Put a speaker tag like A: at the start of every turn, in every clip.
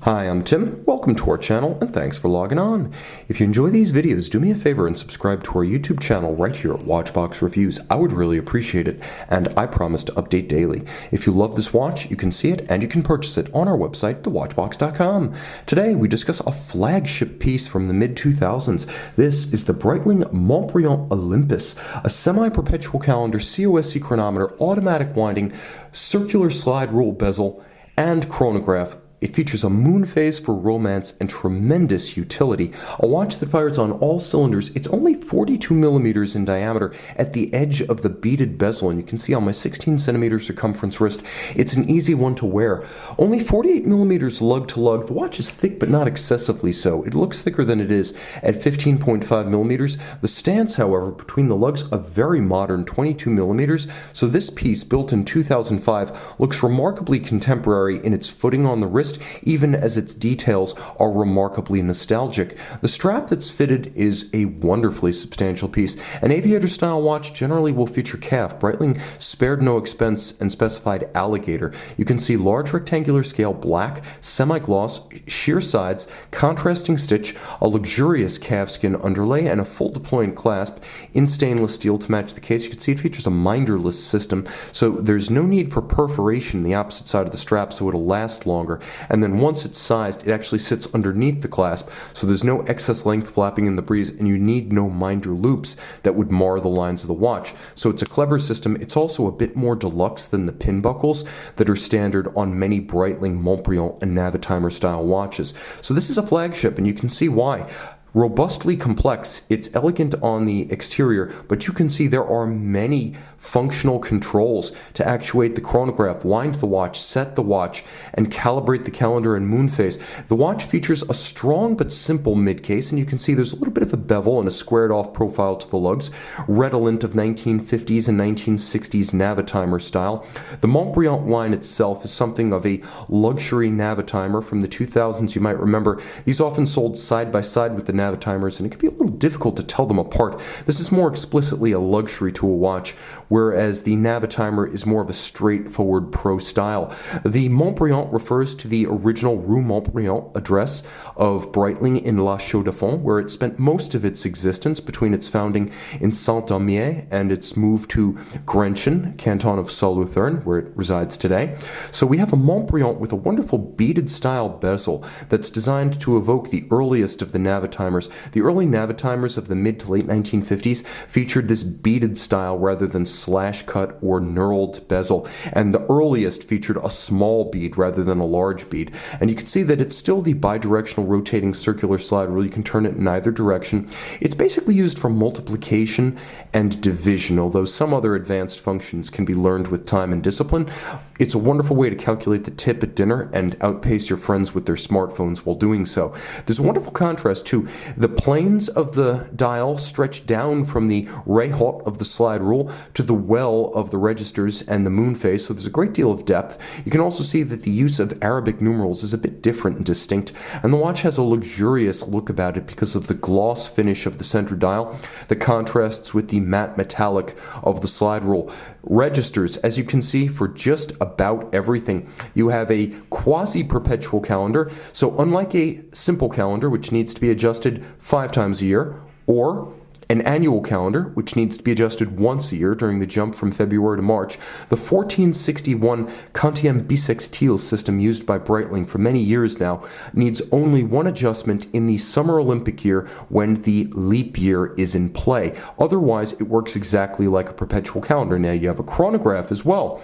A: Hi, I'm Tim. Welcome to our channel and thanks for logging on. If you enjoy these videos, do me a favor and subscribe to our YouTube channel right here at Watchbox Reviews. I would really appreciate it, and I promise to update daily. If you love this watch, you can see it and you can purchase it on our website, thewatchbox.com. Today, we discuss a flagship piece from the mid-2000s. This is the Breitling Navitimer Olympus, a semi-perpetual calendar COSC chronometer, automatic winding, circular slide rule bezel, and chronograph. It features a moon phase for romance and tremendous utility. A watch that fires on all cylinders. It's only 42 millimeters in diameter at the edge of the beaded bezel, and you can see on my 16 centimeter circumference wrist, it's an easy one to wear. Only 48 millimeters lug to lug. The watch is thick but not excessively so. It looks thicker than it is at 15.5 millimeters. The stance, however, between the lugs, a very modern 22 millimeters. So this piece, built in 2005, looks remarkably contemporary in its footing on the wrist, even as its details are remarkably nostalgic. The strap that's fitted is a wonderfully substantial piece. An aviator-style watch generally will feature calf. Breitling spared no expense and specified alligator. You can see large rectangular scale black, semi-gloss, sheer sides, contrasting stitch, a luxurious calfskin underlay, and a full deployant clasp in stainless steel to match the case. You can see it features a minderless system, so there's no need for perforation in the opposite side of the strap, so it'll last longer. And then once it's sized, it actually sits underneath the clasp, so there's no excess length flapping in the breeze, and you need no minder loops that would mar the lines of the watch. So it's a clever system. It's also a bit more deluxe than the pin buckles that are standard on many Breitling, Montbrilliant, and Navitimer style watches. So this is a flagship, and you can see why. Robustly complex, it's elegant on the exterior, but you can see there are many functional controls to actuate the chronograph, wind the watch, set the watch, and calibrate the calendar and moon phase. The watch features a strong but simple mid-case, and you can see there's a little bit of a bevel and a squared-off profile to the lugs, redolent of 1950s and 1960s Navitimer style. The Montbrilliant line itself is something of a luxury Navitimer from the 2000s. You might remember these often sold side by side with the Navitimers, and it can be a little difficult to tell them apart. This is more explicitly a luxury to a watch, whereas the Navitimer is more of a straightforward pro style. The Montbrilliant refers to the original Rue Montbrilliant address of Breitling in La Chaux-de-Fonds, where it spent most of its existence between its founding in Saint-Imier and its move to Grenchen, canton of Solothurn, where it resides today. So we have a Montbrilliant with a wonderful beaded style bezel that's designed to evoke the earliest of the Navitimers. The early Navitimers of the mid to late 1950s featured this beaded style rather than slash cut or knurled bezel, and the earliest featured a small bead rather than a large bead. And you can see that it's still the bidirectional rotating circular slide rule. You can turn it in either direction. It's basically used for multiplication and division, although some other advanced functions can be learned with time and discipline. It's a wonderful way to calculate the tip at dinner and outpace your friends with their smartphones while doing so. There's a wonderful contrast too. The planes of the dial stretch down from the rayhot of the slide rule to the well of the registers and the moon phase, so there's a great deal of depth. You can also see that the use of Arabic numerals is a bit different and distinct, and the watch has a luxurious look about it because of the gloss finish of the center dial that contrasts with the matte metallic of the slide rule. Registers, as you can see, for just about everything. You have a quasi-perpetual calendar, so unlike a simple calendar, which needs to be adjusted 5 times a year, or an annual calendar, which needs to be adjusted once a year during the jump from February to March, the 1461 quantième bissextile system used by Breitling for many years now needs only one adjustment in the summer Olympic year when the leap year is in play. Otherwise, it works exactly like a perpetual calendar. Now, you have a chronograph as well.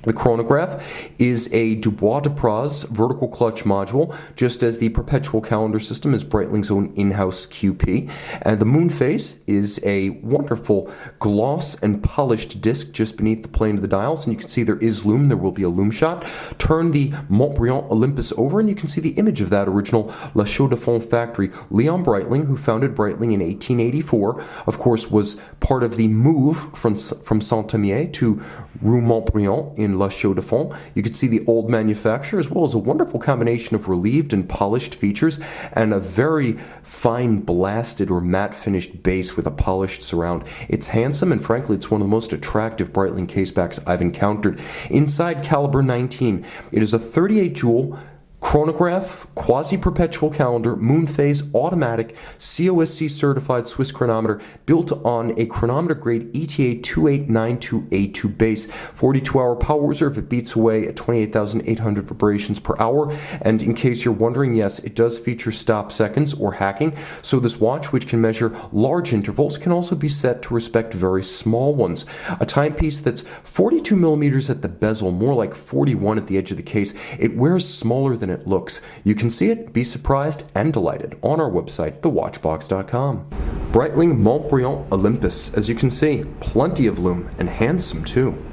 A: The chronograph is a Dubois de Praz vertical clutch module, just as the perpetual calendar system is Breitling's own in-house QP. And the moon phase is a wonderful gloss and polished disc just beneath the plane of the dials. And you can see there is lume. There will be a lume shot. Turn the Montbrilliant Olympus over, and you can see the image of that original La Chaux-de-Fonds factory. Leon Breitling, who founded Breitling in 1884, of course, was part of the move from Saint-Imier to Rue Montbrilliant in La Chaux-de-Fonds. You can see the old manufacturer, as well as a wonderful combination of relieved and polished features and a very fine blasted or matte finished base with a polished surround. It's handsome, and frankly, it's one of the most attractive Breitling casebacks I've encountered. Inside caliber 19, it is a 38 jewel Chronograph, quasi-perpetual calendar, moon phase, automatic, COSC certified Swiss chronometer, built on a chronometer grade ETA 2892A2 base. 42-hour power reserve, it beats away at 28,800 vibrations per hour. And in case you're wondering, yes, it does feature stop seconds or hacking. So this watch, which can measure large intervals, can also be set to respect very small ones. A timepiece that's 42 millimeters at the bezel, more like 41 at the edge of the case. It wears smaller than it looks. You can see it, be surprised and delighted on our website, thewatchbox.com. Breitling Navitimer Olympus, as you can see, plenty of lume and handsome too.